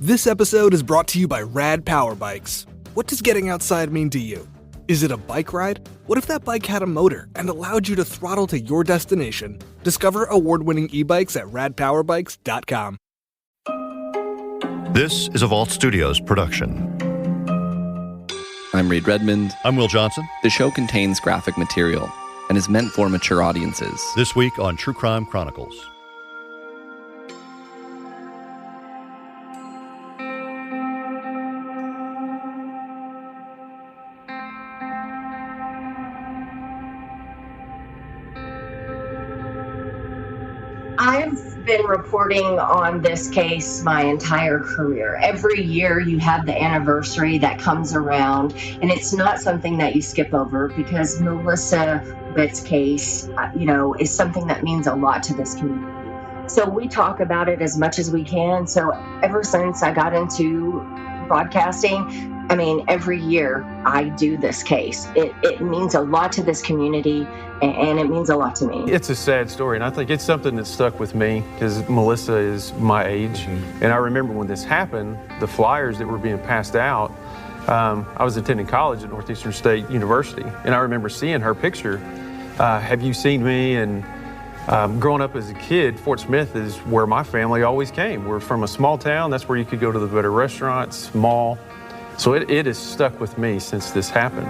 This episode is brought to you by Rad Power Bikes. What does getting outside mean to you? Is it a bike ride? What if that bike had a motor and allowed you to throttle to your destination? Discover award-winning e-bikes at radpowerbikes.com. This is a Vault Studios production. I'm Reed Redmond. I'm Will Johnson. The show contains graphic material and is meant for mature audiences. This week on True Crime Chronicles. I've been reporting on this case my entire career. Every year you have the anniversary that comes around, and it's not something that you skip over because Melissa Witt's case, is something that means a lot to this community. So we talk about it as much as we can. So ever since I got into broadcasting, every year I do this case. It means a lot to this community, and it means a lot to me. It's a sad story, and I think it's something that stuck with me because Melissa is my age. And I remember when this happened, the flyers that were being passed out, I was attending college at Northeastern State University, and I remember seeing her picture. Have you seen me? And growing up as a kid, Fort Smith is where my family always came. We're from a small town. That's where you could go to the better restaurants, mall. So it has stuck with me since this happened.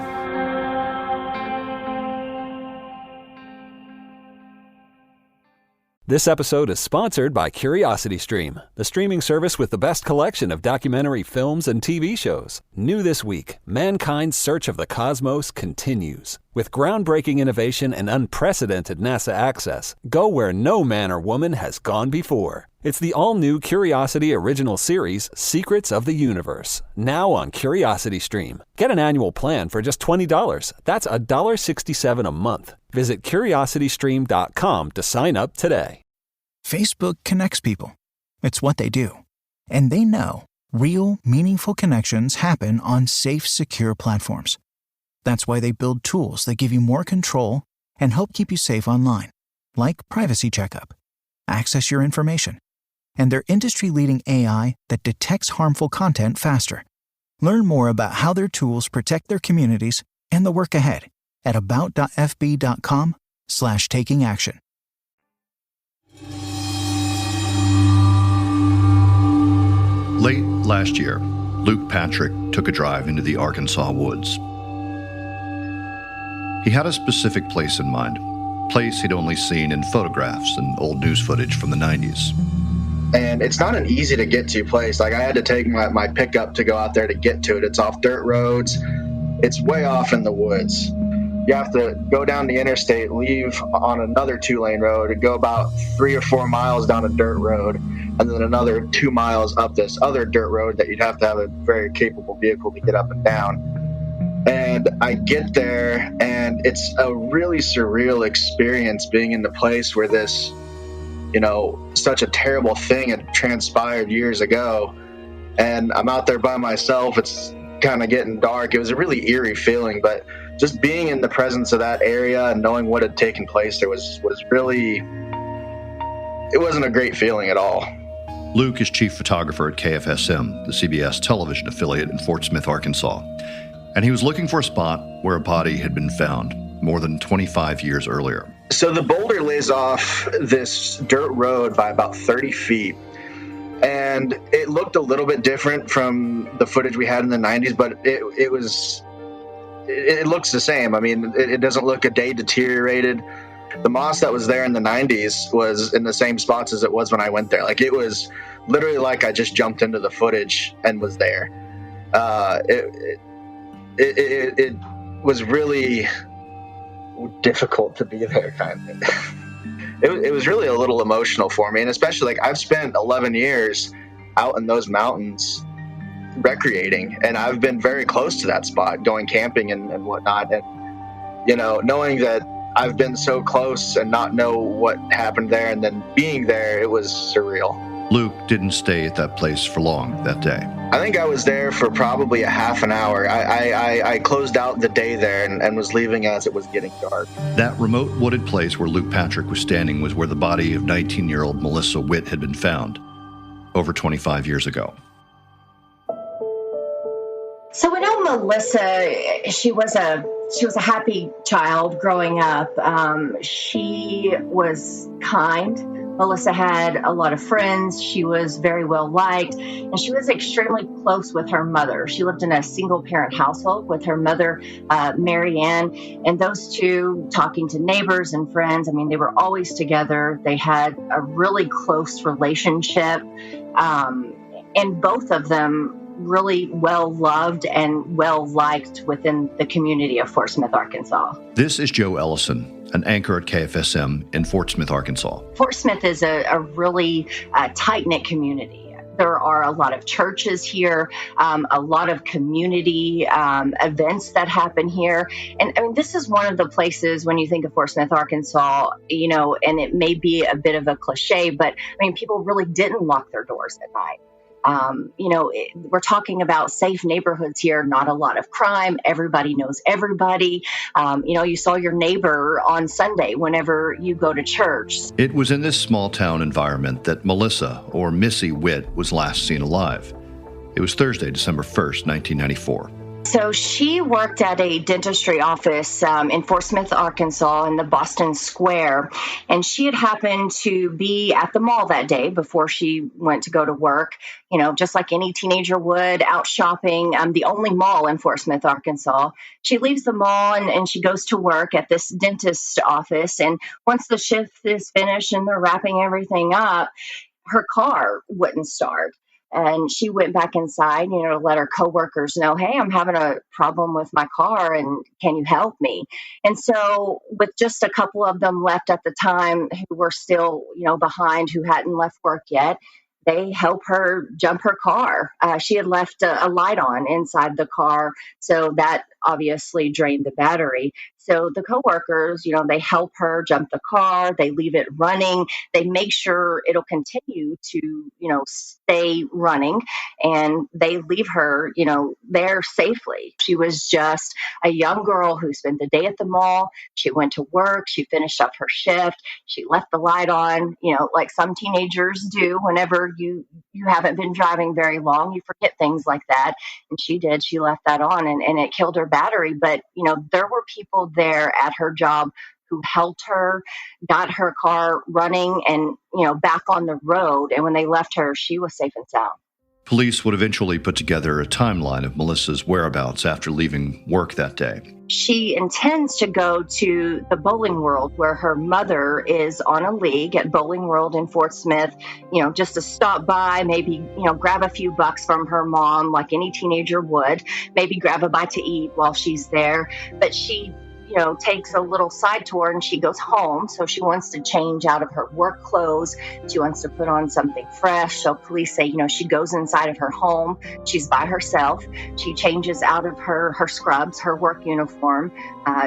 This episode is sponsored by CuriosityStream, the streaming service with the best collection of documentary films and TV shows. New this week, mankind's search of the cosmos continues. With groundbreaking innovation and unprecedented NASA access, go where no man or woman has gone before. It's the all-new Curiosity original series, Secrets of the Universe, now on CuriosityStream. Get an annual plan for just $20. That's $1.67 a month. Visit curiositystream.com to sign up today. Facebook connects people. It's what they do. And they know real, meaningful connections happen on safe, secure platforms. That's why they build tools that give you more control and help keep you safe online, like Privacy Checkup. Access your information. And their industry-leading AI that detects harmful content faster. Learn more about how their tools protect their communities and the work ahead at about.fb.com/taking action. Late last year, Luke Patrick took a drive into the Arkansas woods. He had a specific place in mind, a place he'd only seen in photographs and old news footage from the 90s. And it's not an easy to get to place. Like, I had to take my pickup to go out there to get to it. It's off dirt roads. It's way off in the woods. You have to go down the interstate, leave on another 2-lane road, and go about 3 or 4 miles down a dirt road, and then another 2 miles up this other dirt road that you'd have to have a very capable vehicle to get up and down. And I get there, and it's a really surreal experience being in the place where this, such a terrible thing had transpired years ago. And I'm out there by myself. It's kind of getting dark. It was a really eerie feeling, but just being in the presence of that area and knowing what had taken place there was really, it wasn't a great feeling at all. Luke is chief photographer at KFSM, the CBS television affiliate in Fort Smith, Arkansas. And he was looking for a spot where a body had been found more than 25 years earlier. So the boulder lays off this dirt road by about 30 feet. And it looked a little bit different from the footage we had in the 90s, but it looks the same. It doesn't look a day deteriorated. The moss that was there in the 90s was in the same spots as it was when I went there. Like, it was literally like I just jumped into the footage and was there. It was really difficult to be there, kind of. It was really a little emotional for me, and especially, I've spent 11 years out in those mountains recreating, and I've been very close to that spot, going camping and whatnot, and knowing that I've been so close and not know what happened there, and then being there, it was surreal. Luke didn't stay at that place for long that day. I think I was there for probably a half an hour. I closed out the day there and was leaving as it was getting dark. That remote wooded place where Luke Patrick was standing was where the body of 19-year-old Melissa Witt had been found over 25 years ago. So we know Melissa, she was a happy child growing up. She was kind. Melissa had a lot of friends. She was very well liked, and she was extremely close with her mother. She lived in a single parent household with her mother, Mary Ann, and those two talking to neighbors and friends. I mean, they were always together. They had a really close relationship, and both of them really well loved and well liked within the community of Fort Smith, Arkansas. This is Jo Ellison, an anchor at KFSM in Fort Smith, Arkansas. Fort Smith is a really tight-knit community. There are a lot of churches here, a lot of community events that happen here. And I mean, this is one of the places when you think of Fort Smith, Arkansas, and it may be a bit of a cliche, but I mean, people really didn't lock their doors at night. We're talking about safe neighborhoods here, not a lot of crime. Everybody knows everybody. You saw your neighbor on Sunday whenever you go to church. It was in this small town environment that Melissa, or Missy Witt, was last seen alive. It was Thursday, December 1st, 1994. So she worked at a dentistry office in Fort Smith, Arkansas, in the Boston Square. And she had happened to be at the mall that day before she went to go to work, just like any teenager would, out shopping, the only mall in Fort Smith, Arkansas. She leaves the mall and she goes to work at this dentist's office. And once the shift is finished and they're wrapping everything up, her car wouldn't start. And she went back inside, to let her coworkers know, hey, I'm having a problem with my car and can you help me? And so with just a couple of them left at the time who were still, behind, who hadn't left work yet, they help her jump her car. She had left a light on inside the car, so that obviously drained the battery. So the coworkers, they help her jump the car. They leave it running. They make sure it'll continue to, stay running, and they leave her, there safely. She was just a young girl who spent the day at the mall. She went to work. She finished up her shift. She left the light on, like some teenagers do. Whenever you haven't been driving very long, you forget things like that. And she did. She left that on, and it killed her battery. But, there were people there at her job who helped her, got her car running and, back on the road. And when they left her, she was safe and sound. Police would eventually put together a timeline of Melissa's whereabouts after leaving work that day. She intends to go to the bowling world where her mother is on a league at Bowling World in Fort Smith, just to stop by, maybe, grab a few bucks from her mom like any teenager would, maybe grab a bite to eat while she's there. But she takes a little side tour and she goes home. So she wants to change out of her work clothes. She wants to put on something fresh. So police say, she goes inside of her home. She's by herself. She changes out of her scrubs, her work uniform.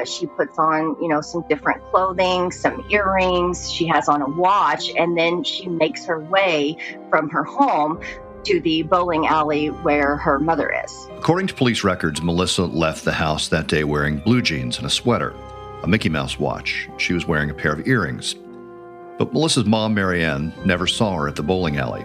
She puts on, some different clothing, some earrings. She has on a watch, and then she makes her way from her home to the bowling alley where her mother is. According to police records, Melissa left the house that day wearing blue jeans and a sweater, a Mickey Mouse watch. She was wearing a pair of earrings. But Melissa's mom, Mary Ann, never saw her at the bowling alley.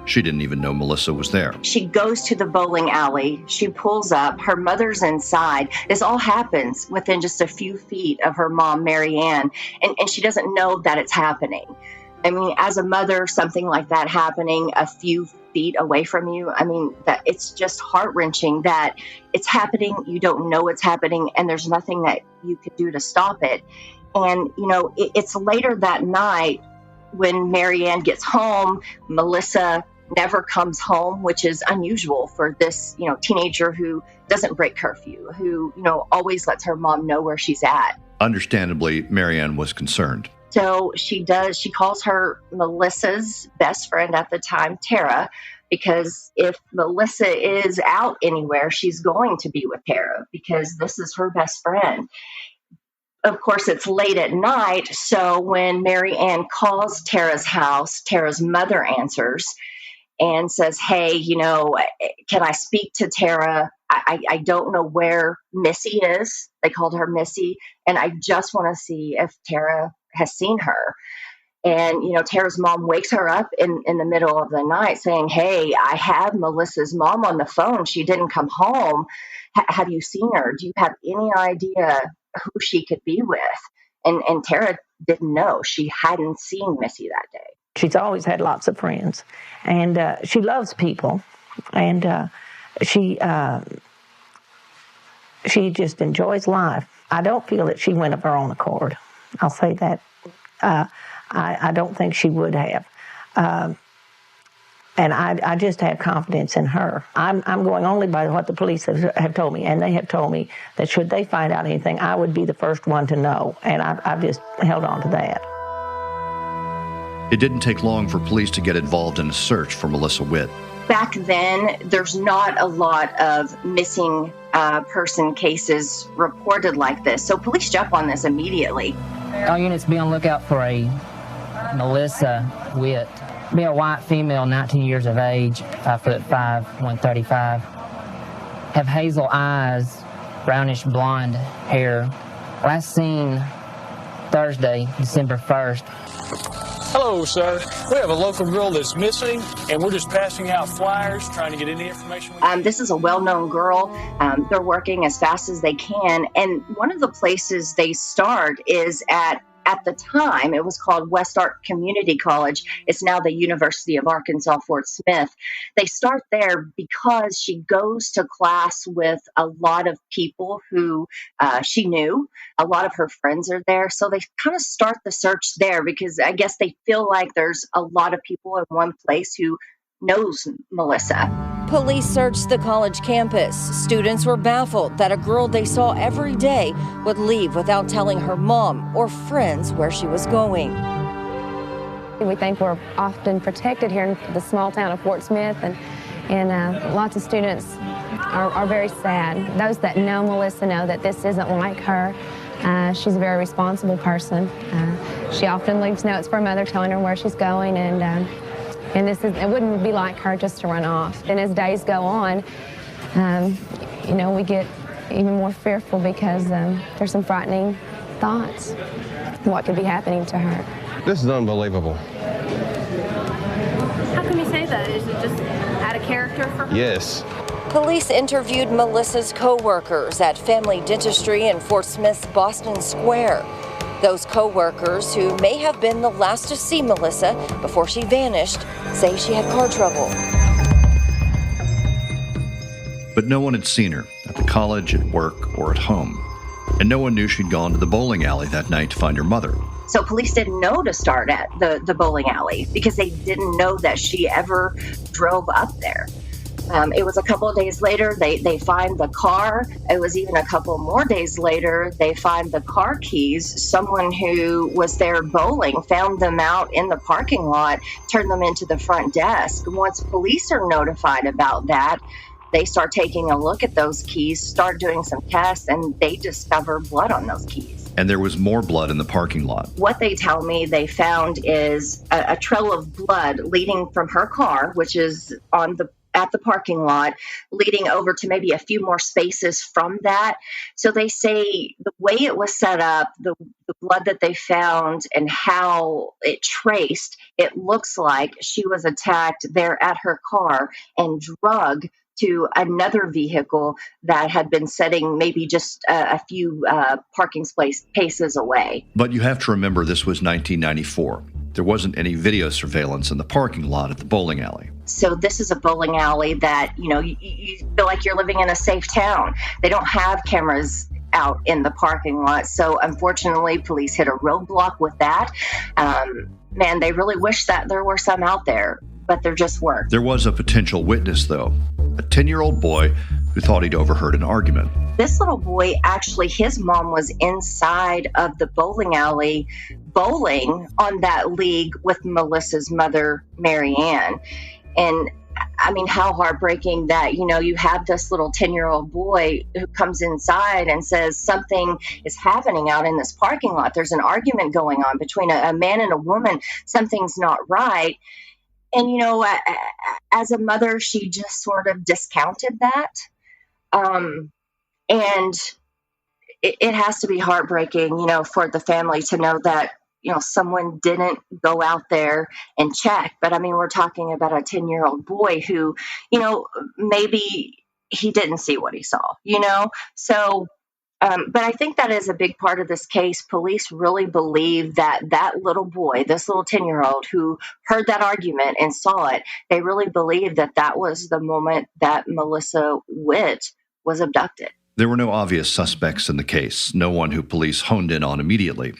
She didn't even know Melissa was there. She goes to the bowling alley. She pulls up. Her mother's inside. This all happens within just a few feet of her mom, Mary Ann, and she doesn't know that it's happening. I mean, as a mother, something like that happening a few feet away from you, that it's just heart-wrenching that it's happening, you don't know it's happening, and there's nothing that you could do to stop it. And, it's later that night when Mary Ann gets home. Melissa never comes home, which is unusual for this, teenager who doesn't break curfew, who, always lets her mom know where she's at. Understandably, Mary Ann was concerned. So she calls her Melissa's best friend at the time, Tara, because if Melissa is out anywhere, she's going to be with Tara because this is her best friend. Of course, it's late at night. So when Mary Ann calls Tara's house, Tara's mother answers and says, hey, can I speak to Tara? I don't know where Missy is. They called her Missy. And I just want to see if Tara has seen her. And, Tara's mom wakes her up in the middle of the night saying, hey, I have Melissa's mom on the phone. She didn't come home. Have you seen her? Do you have any idea who she could be with? And Tara didn't know. She hadn't seen Missy that day. She's always had lots of friends, and she loves people, and she just enjoys life. I don't feel that she went of her own accord. I'll say that. I don't think she would have. And I just have confidence in her. I'm going only by what the police have told me, and they have told me that should they find out anything, I would be the first one to know, and I've just held on to that. It didn't take long for police to get involved in a search for Melissa Witt. Back then, there's not a lot of missing person cases reported like this, so police jump on this immediately. All units be on lookout for a Melissa Witt. Be a white female, 19 years of age, 5'5", 135. Have hazel eyes, brownish blonde hair. Last seen Thursday, December 1st. Hello, sir. We have a local girl that's missing, and we're just passing out flyers, trying to get any information. This is a well-known girl. They're working as fast as they can, and one of the places they start is at the time, it was called West Ark Community College. It's now the University of Arkansas, Fort Smith. They start there because she goes to class with a lot of people who she knew. A lot of her friends are there. So they kind of start the search there because I guess they feel like there's a lot of people in one place who knows Melissa. Police searched the college campus. Students were baffled that a girl they saw every day would leave without telling her mom or friends where she was going. We think we're often protected here in the small town of Fort Smith, and lots of students are very sad. Those that know Melissa know that this isn't like her. She's a very responsible person. She often leaves notes for her mother telling her where she's going, and it wouldn't be like her just to run off. And as days go on, we get even more fearful because there's some frightening thoughts. What could be happening to her? This is unbelievable. How can you say that? Is it just out of character for her? Yes. Police interviewed Melissa's co-workers at Family Dentistry in Fort Smith's Boston Square. Those co-workers, who may have been the last to see Melissa before she vanished, say she had car trouble. But no one had seen her at the college, at work, or at home. And no one knew she'd gone to the bowling alley that night to find her mother. So police didn't know to start at the bowling alley because they didn't know that she ever drove up there. It was a couple of days later, they find the car. It was even a couple more days later, they find the car keys. Someone who was there bowling found them out in the parking lot, turned them into the front desk. Once police are notified about that, they start taking a look at those keys, start doing some tests, and they discover blood on those keys. And there was more blood in the parking lot. What they tell me they found is a trail of blood leading from her car, which is at the parking lot, leading over to maybe a few more spaces from that. So they say the way it was set up, the blood that they found and how it traced, it looks like she was attacked there at her car and drugged to another vehicle that had been sitting maybe just a few parking spaces away. But you have to remember this was 1994. There wasn't any video surveillance in the parking lot at the bowling alley. So this is a bowling alley that, you feel like you're living in a safe town. They don't have cameras out in the parking lot. So unfortunately, police hit a roadblock with that. Man, they really wish that there were some out there, but there just weren't. There was a potential witness, though, a 10-year-old boy who thought he'd overheard an argument. This little boy, actually, his mom was inside of the bowling alley bowling on that league with Melissa's mother, Mary Ann. And I mean, how heartbreaking that, you have this little 10-year-old boy who comes inside and says something is happening out in this parking lot. There's an argument going on between a man and a woman. Something's not right. And, as a mother, she just sort of discounted that. And it has to be heartbreaking, for the family to know that someone didn't go out there and check. But I mean, we're talking about a 10-year-old boy who, maybe he didn't see what he saw, So, but I think that is a big part of this case. Police really believe that little boy, this little 10-year-old who heard that argument and saw it, they really believe that was the moment that Melissa Witt was abducted. There were no obvious suspects in the case, no one who police honed in on immediately.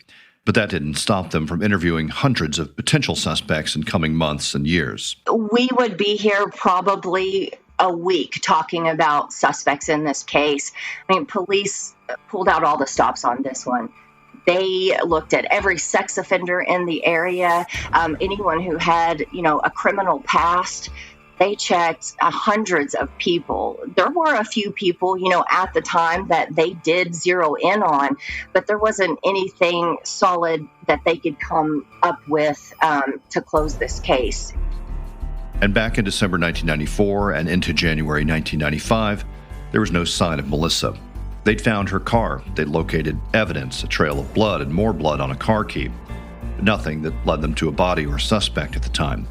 But that didn't stop them from interviewing hundreds of potential suspects in coming months and years. We would be here probably a week talking about suspects in this case. I mean, police pulled out all the stops on this one. They looked at every sex offender in the area, anyone who had, a criminal past. They checked hundreds of people. There were a few people, at the time that they did zero in on, but there wasn't anything solid that they could come up with to close this case. And back in December 1994 and into January 1995, there was no sign of Melissa. They'd found her car. They'd located evidence, a trail of blood and more blood on a car key, but nothing that led them to a body or suspect at the time.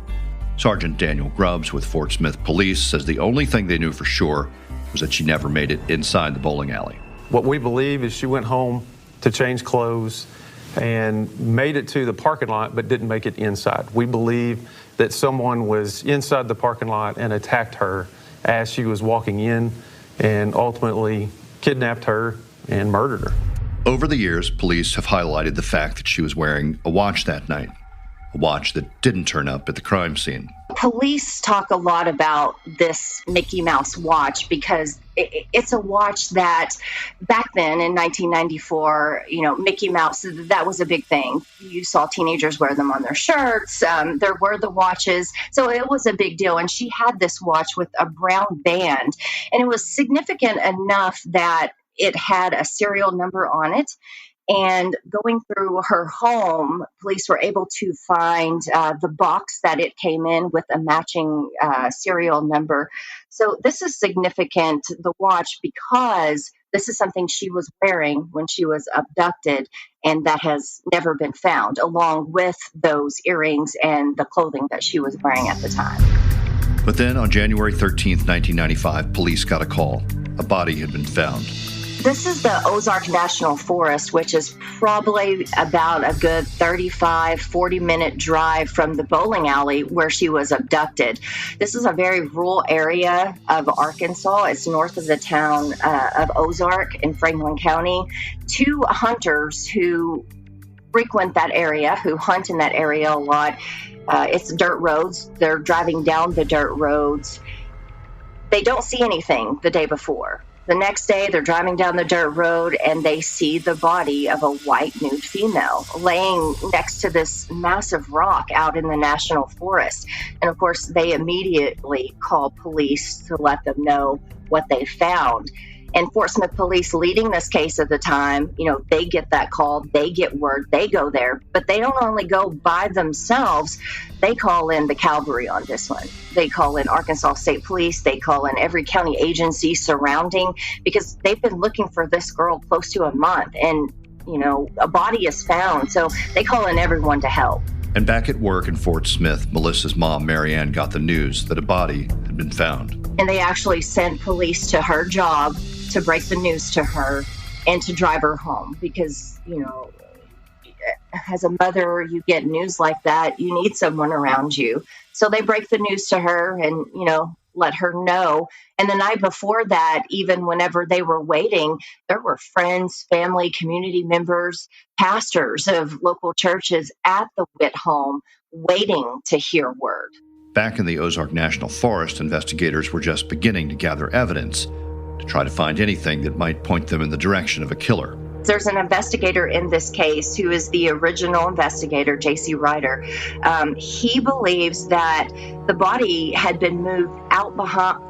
Sergeant Daniel Grubbs with Fort Smith Police says the only thing they knew for sure was that she never made it inside the bowling alley. What we believe is she went home to change clothes and made it to the parking lot but didn't make it inside. We believe that someone was inside the parking lot and attacked her as she was walking in and ultimately kidnapped her and murdered her. Over the years, police have highlighted the fact that she was wearing a watch that night. A watch that didn't turn up at the crime scene. Police talk a lot about this Mickey Mouse watch because it's a watch that back then in 1994, Mickey Mouse, that was a big thing. You saw teenagers wear them on their shirts. There were the watches. So it was a big deal. And she had this watch with a brown band. And it was significant enough that it had a serial number on it. And going through her home, police were able to find the box that it came in with a matching serial number. So this is significant, the watch, because this is something she was wearing when she was abducted, and that has never been found, along with those earrings and the clothing that she was wearing at the time. But then on January 13th, 1995, police got a call. A body had been found. This is the Ozark National Forest, which is probably about a good 40-minute drive from the bowling alley where she was abducted. This is a very rural area of Arkansas. It's north of the town of Ozark in Franklin County. Two hunters who frequent that area, who hunt in that area a lot. It's dirt roads. They're driving down the dirt roads. They don't see anything the day before. The next day, they're driving down the dirt road and they see the body of a white nude female laying next to this massive rock out in the National Forest. And of course, they immediately call police to let them know what they found. And Fort Smith Police, leading this case at the time, they get that call, they get word, they go there, but they don't only go by themselves, they call in the cavalry on this one. They call in Arkansas State Police, they call in every county agency surrounding, because they've been looking for this girl close to a month, and, a body is found, so they call in everyone to help. And back at work in Fort Smith, Melissa's mom, Mary Ann, got the news that a body had been found. And they actually sent police to her job to break the news to her and to drive her home because, as a mother, you get news like that, you need someone around you. So they break the news to her and, let her know. And the night before that, even whenever they were waiting, there were friends, family, community members, pastors of local churches at the Witt home waiting to hear word. Back in the Ozark National Forest, investigators were just beginning to gather evidence to try to find anything that might point them in the direction of a killer. There's an investigator in this case who is the original investigator, J.C. Ryder. He believes that the body had been moved out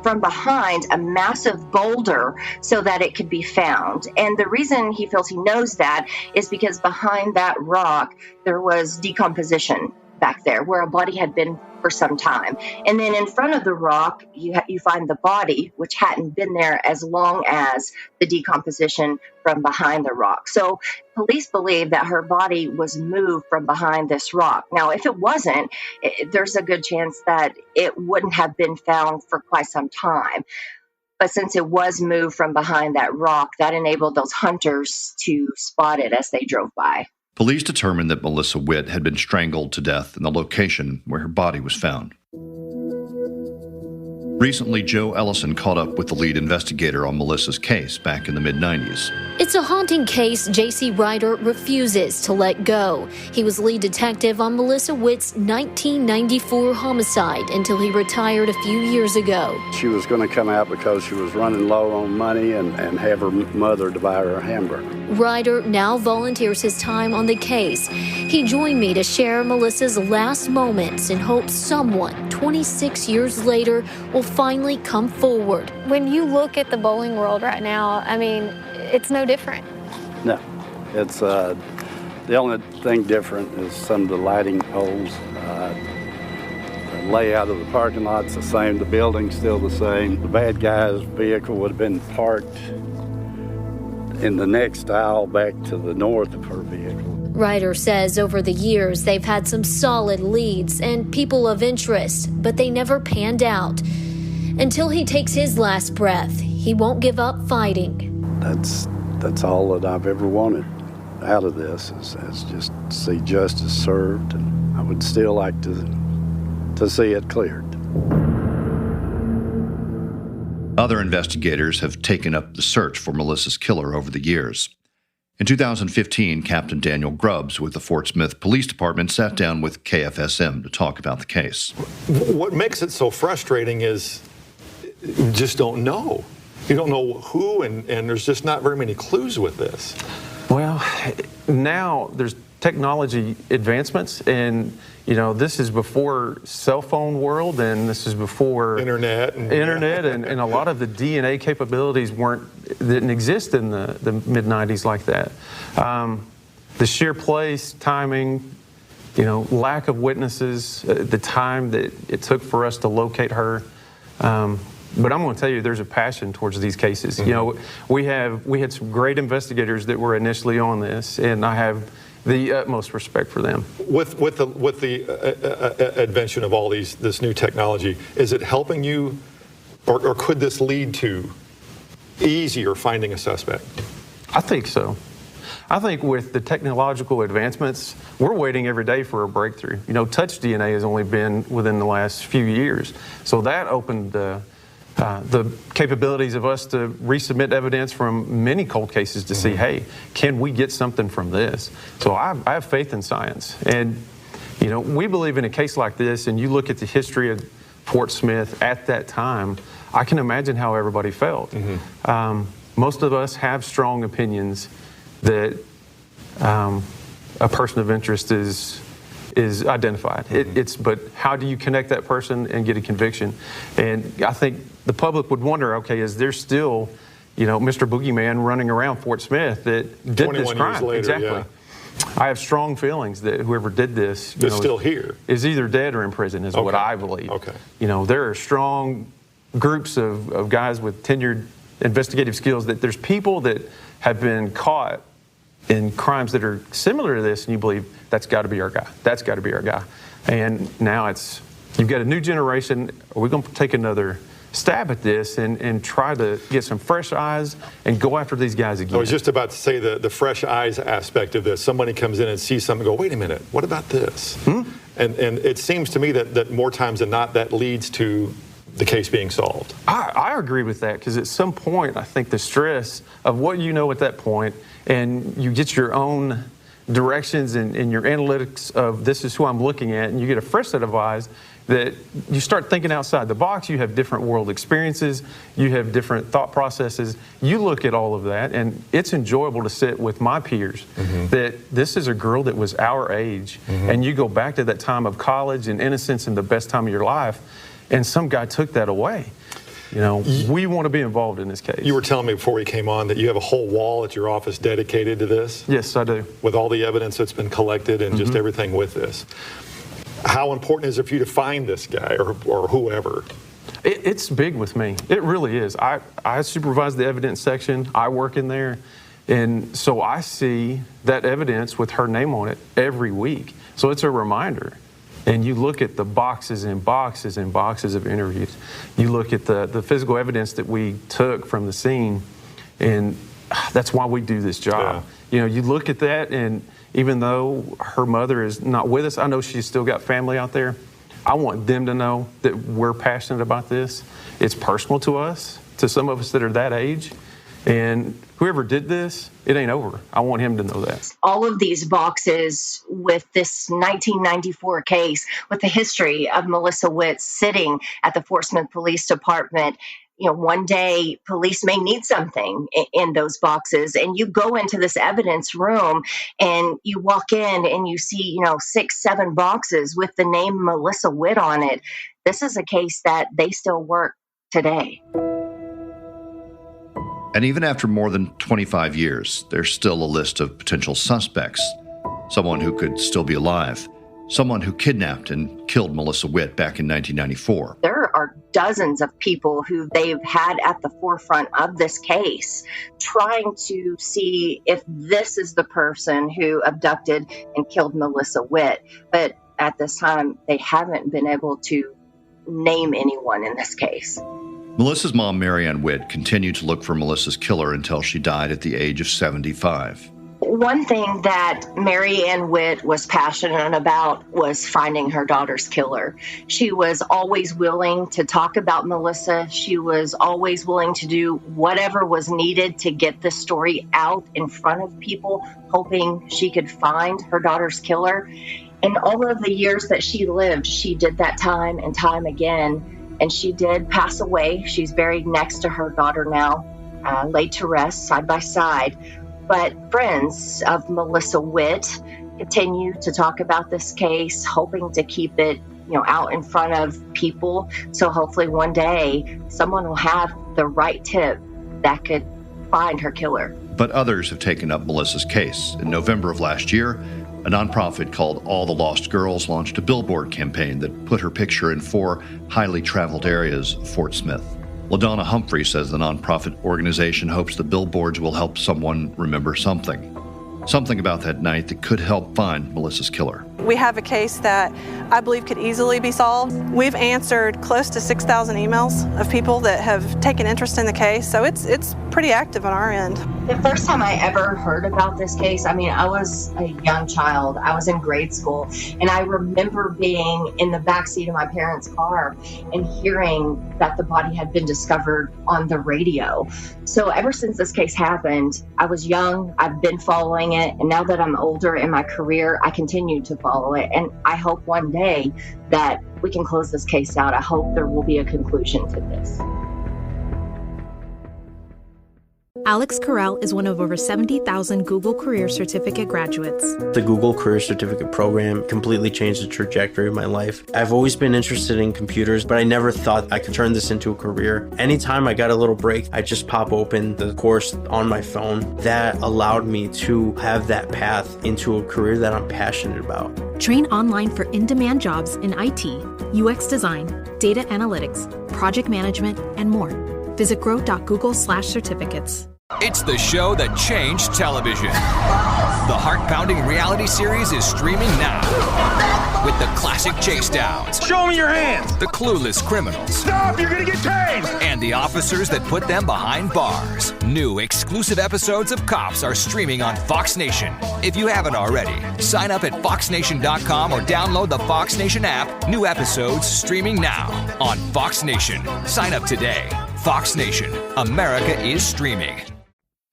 from behind a massive boulder so that it could be found. And the reason he feels he knows that is because behind that rock, there was decomposition back there where a body had been for some time. And then in front of the rock, you find the body, which hadn't been there as long as the decomposition from behind the rock. So police believe that her body was moved from behind this rock. Now, if it wasn't, there's a good chance that it wouldn't have been found for quite some time. But since it was moved from behind that rock, that enabled those hunters to spot it as they drove by. Police determined that Melissa Witt had been strangled to death in the location where her body was found. Recently, Jo Ellison caught up with the lead investigator on Melissa's case back in the mid-90s. It's a haunting case J.C. Ryder refuses to let go. He was lead detective on Melissa Witt's 1994 homicide until he retired a few years ago. She was going to come out because she was running low on money and have her mother to buy her a hamburger. Ryder now volunteers his time on the case. He joined me to share Melissa's last moments in hopes someone, 26 years later, will finally come forward. When you look at the bowling world right now, I mean, it's no different. No, it's the only thing different is some of the lighting poles. The layout of the parking lot's the same. The building's still the same. The bad guy's vehicle would have been parked in the next aisle back to the north of her vehicle. Ryder says over the years they've had some solid leads and people of interest, but they never panned out. Until he takes his last breath, he won't give up fighting. That's all that I've ever wanted out of this is just see justice served, and I would still like to see it cleared. Other investigators have taken up the search for Melissa's killer over the years. In 2015, Captain Daniel Grubbs with the Fort Smith Police Department sat down with KFSM to talk about the case. What makes it so frustrating is you just don't know. You don't know who, and there's just not very many clues with this. Well, now there's technology advancements, and this is before cell phone world, and this is before internet and a lot of the DNA capabilities didn't exist in the mid-90s like that. The sheer place, timing, lack of witnesses, the time that it took for us to locate her. But I'm going to tell you, there's a passion towards these cases. Mm-hmm. We had some great investigators that were initially on this, and I have the utmost respect for them. With the invention of all this new technology, is it helping you, or could this lead to easier finding a suspect? I think so. I think with the technological advancements, we're waiting every day for a breakthrough. Touch DNA has only been within the last few years, so that opened the capabilities of us to resubmit evidence from many cold cases to see, hey, can we get something from this? So I have faith in science. And, we believe in a case like this, and you look at the history of Fort Smith at that time, I can imagine how everybody felt. Mm-hmm. Most of us have strong opinions that a person of interest is identified. Mm-hmm. But how do you connect that person and get a conviction? And I think the public would wonder, okay, is there still, Mr. Boogeyman running around Fort Smith that did this crime? Years later, exactly. Yeah. I have strong feelings that whoever did this is still here. Is either dead or in prison, is what I believe. Okay. There are strong groups of guys with tenured investigative skills that there's people that have been caught in crimes that are similar to this, and you believe that's got to be our guy. That's got to be our guy. And now you've got a new generation. Are we going to take another stab at this and try to get some fresh eyes and go after these guys again? I was just about to say the fresh eyes aspect of this. Somebody comes in and sees something and go, wait a minute, what about this? And it seems to me that more times than not, that leads to the case being solved. I agree with that, because at some point, I think the stress of what you know at that point, and you get your own directions and your analytics of this is who I'm looking at, and you get a fresh set of eyes that you start thinking outside the box. You have different world experiences. You have different thought processes. You look at all of that, and it's enjoyable to sit with my peers that this is a girl that was our age, and you go back to that time of college and innocence and the best time of your life, and some guy took that away. We want to be involved in this case. You were telling me before we came on that you have a whole wall at your office dedicated to this? Yes, I do. With all the evidence that's been collected and just everything with this. How important is it for you to find this guy or whoever? It's big with me. It really is. I supervise the evidence section. I work in there. And so I see that evidence with her name on it every week. So it's a reminder. And you look at the boxes and boxes and boxes of interviews. You look at the physical evidence that we took from the scene, and that's why we do this job. Yeah. You know, you look at that, and even though her mother is not with us, I know she's still got family out there. I want them to know that we're passionate about this. It's personal to us, to some of us that are that age. And whoever did this, it ain't over. I want him to know that. All of these boxes with this 1994 case, with the history of Melissa Witt sitting at the Fort Smith Police Department. You know, one day police may need something in those boxes, and you go into this evidence room and you walk in and you see, 6, 7 boxes with the name Melissa Witt on it. This is a case that they still work today. And even after more than 25 years, there's still a list of potential suspects. Someone who could still be alive. Someone who kidnapped and killed Melissa Witt back in 1994. There are dozens of people who they've had at the forefront of this case, trying to see if this is the person who abducted and killed Melissa Witt. But at this time, they haven't been able to name anyone in this case. Melissa's mom, Mary Ann Witt, continued to look for Melissa's killer until she died at the age of 75. One thing that Mary Ann Witt was passionate about was finding her daughter's killer. She was always willing to talk about Melissa. She was always willing to do whatever was needed to get the story out in front of people, hoping she could find her daughter's killer. And all of the years that she lived, she did that time and time again. And she did pass away. She's buried next to her daughter now, laid to rest side by side. But friends of Melissa Witt continue to talk about this case, hoping to keep it, out in front of people. So hopefully one day someone will have the right tip that could find her killer. But others have taken up Melissa's case. In November of last year, a nonprofit called All the Lost Girls launched a billboard campaign that put her picture in 4 highly traveled areas of Fort Smith. LaDonna Humphrey says the nonprofit organization hopes the billboards will help someone remember something. Something about that night that could help find Melissa's killer. We have a case that I believe could easily be solved. We've answered close to 6,000 emails of people that have taken interest in the case, so it's pretty active on our end. The first time I ever heard about this case, I was a young child. I was in grade school, and I remember being in the backseat of my parents' car and hearing that the body had been discovered on the radio. So ever since this case happened, I was young, I've been following it, and now that I'm older in my career, I continue to follow it. And I hope one day that we can close this case out. I hope there will be a conclusion to this. Alex Carell is one of over 70,000 Google Career Certificate graduates. The Google Career Certificate program completely changed the trajectory of my life. I've always been interested in computers, but I never thought I could turn this into a career. Anytime I got a little break, I just pop open the course on my phone. That allowed me to have that path into a career that I'm passionate about. Train online for in-demand jobs in IT, UX design, data analytics, project management, and more. Visit grow.google/certificates. It's the show that changed television. The heart-pounding reality series is streaming now. With the classic chase downs. Show me your hands! The clueless criminals. Stop! You're gonna get tased! And the officers that put them behind bars. New exclusive episodes of Cops are streaming on Fox Nation. If you haven't already, sign up at foxnation.com or download the Fox Nation app. New episodes streaming now on Fox Nation. Sign up today. Fox Nation. America is streaming.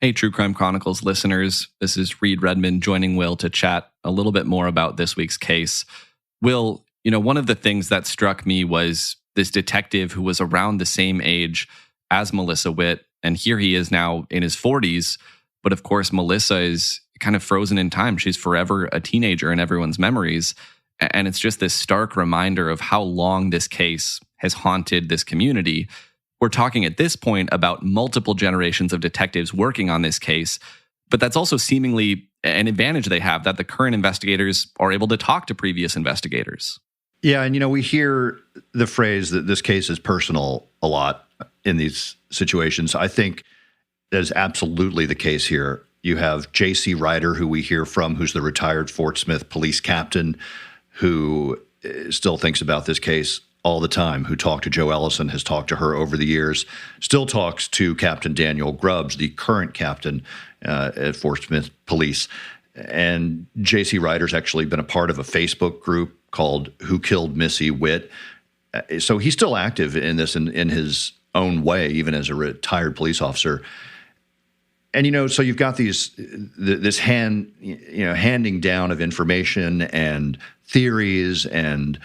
Hey, True Crime Chronicles listeners. This is Reed Redmond joining Will to chat a little bit more about this week's case. Will, one of the things that struck me was this detective who was around the same age as Melissa Witt, and here he is now in his 40s. But of course, Melissa is kind of frozen in time. She's forever a teenager in everyone's memories. And it's just this stark reminder of how long this case has haunted this community. We're talking at this point about multiple generations of detectives working on this case, but that's also seemingly an advantage they have, that the current investigators are able to talk to previous investigators. Yeah, and we hear the phrase that this case is personal a lot in these situations. I think that is absolutely the case here. You have J.C. Ryder, who we hear from, who's the retired Fort Smith police captain, who still thinks about this case all the time, who talked to Jo Ellison, has talked to her over the years, still talks to Captain Daniel Grubbs, the current captain at Fort Smith Police. And J.C. Ryder's actually been a part of a Facebook group called Who Killed Missy Witt. So he's still active in this in his own way, even as a retired police officer. And, so you've got this handing down of information and theories and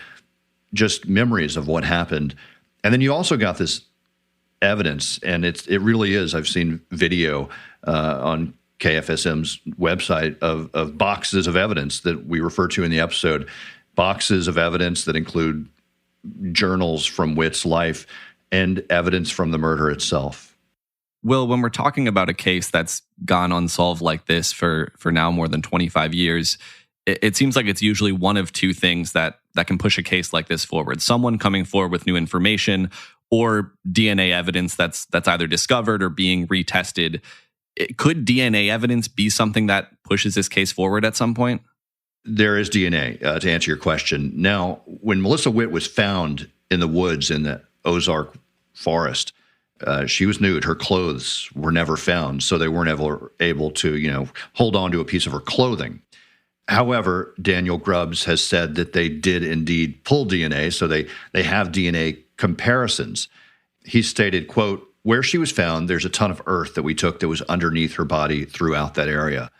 just memories of what happened. And then you also got this evidence, and it really is. I've seen video on KFSM's website of boxes of evidence that we refer to in the episode, boxes of evidence that include journals from Witt's life and evidence from the murder itself. Will, when we're talking about a case that's gone unsolved like this for now more than 25 years, it seems like it's usually one of two things that can push a case like this forward. Someone coming forward with new information or DNA evidence that's either discovered or being retested. Could DNA evidence be something that pushes this case forward at some point? There is DNA, to answer your question. Now, when Melissa Witt was found in the woods in the Ozark Forest, she was nude. Her clothes were never found, so they weren't ever able to, hold on to a piece of her clothing. However, Daniel Grubbs has said that they did indeed pull DNA, so they have DNA comparisons. He stated, quote, "Where she was found, there's a ton of earth that we took that was underneath her body throughout that area."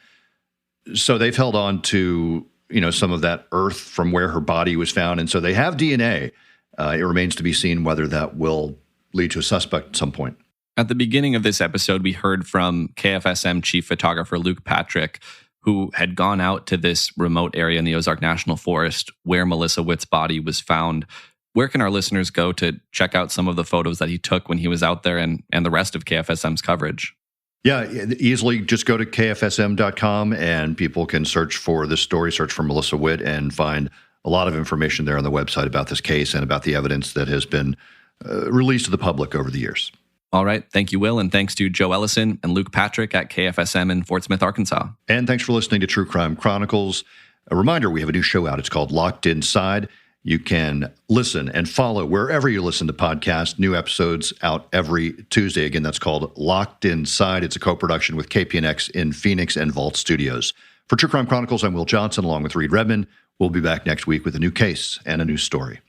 So they've held on to, some of that earth from where her body was found, and so they have DNA. It remains to be seen whether that will lead to a suspect at some point. At the beginning of this episode, we heard from KFSM chief photographer Luke Patrick, who had gone out to this remote area in the Ozark National Forest where Melissa Witt's body was found. Where can our listeners go to check out some of the photos that he took when he was out there and the rest of KFSM's coverage? Yeah, easily just go to KFSM.com and people can search for this story, search for Melissa Witt, and find a lot of information there on the website about this case and about the evidence that has been released to the public over the years. All right. Thank you, Will. And thanks to Jo Ellison and Luke Patrick at KFSM in Fort Smith, Arkansas. And thanks for listening to True Crime Chronicles. A reminder, we have a new show out. It's called Locked Inside. You can listen and follow wherever you listen to podcasts. New episodes out every Tuesday. Again, that's called Locked Inside. It's a co-production with KPNX in Phoenix and Vault Studios. For True Crime Chronicles, I'm Will Johnson, along with Reed Redmond. We'll be back next week with a new case and a new story.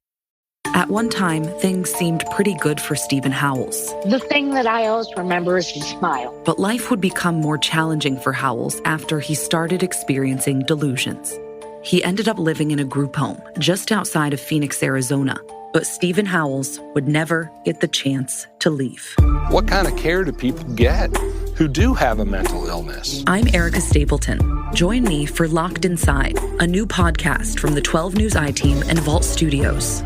At one time, things seemed pretty good for Stephen Howells. The thing that I always remember is his smile. But life would become more challenging for Howells after he started experiencing delusions. He ended up living in a group home just outside of Phoenix, Arizona. But Stephen Howells would never get the chance to leave. What kind of care do people get who do have a mental illness? I'm Erica Stapleton. Join me for Locked Inside, a new podcast from the 12 News I-Team and Vault Studios.